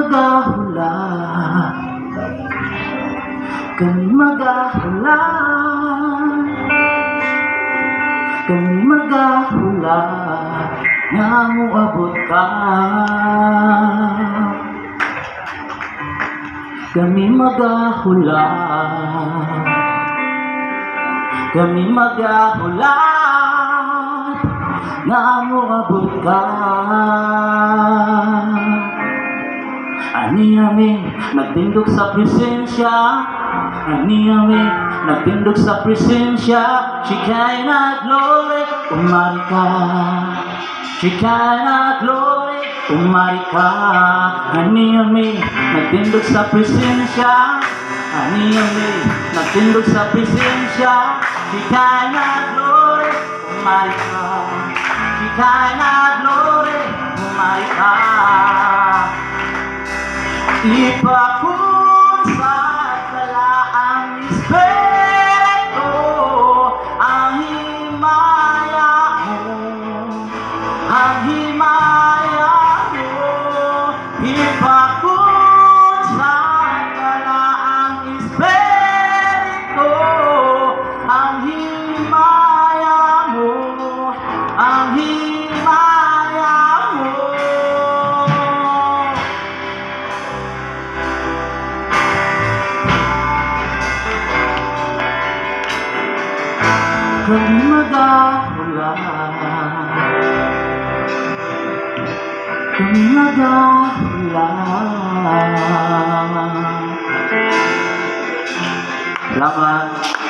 magahula, kami magahula, kami magahula, nga moabot ka. Kami magahula, kami magahula, nga moabot ka. Ani amin nagtindog sa presensya, ani amin nagtindog sa presensya. Shekinah glory, umari ka. Shekinah glory, umari ka. Ani amin nagtindog sa presensya, ani amin nagtindog sa presensya. Shekinah glory, umari ka. Shekinah glory, umari ka. Ipakun sa kalaang Espiritu ang himaya mo, ang himaya mo. Ipakun sa kalaang Espiritu ang himaya mo, ang himaya mo. Kami magahula, kami magahula. Salamat.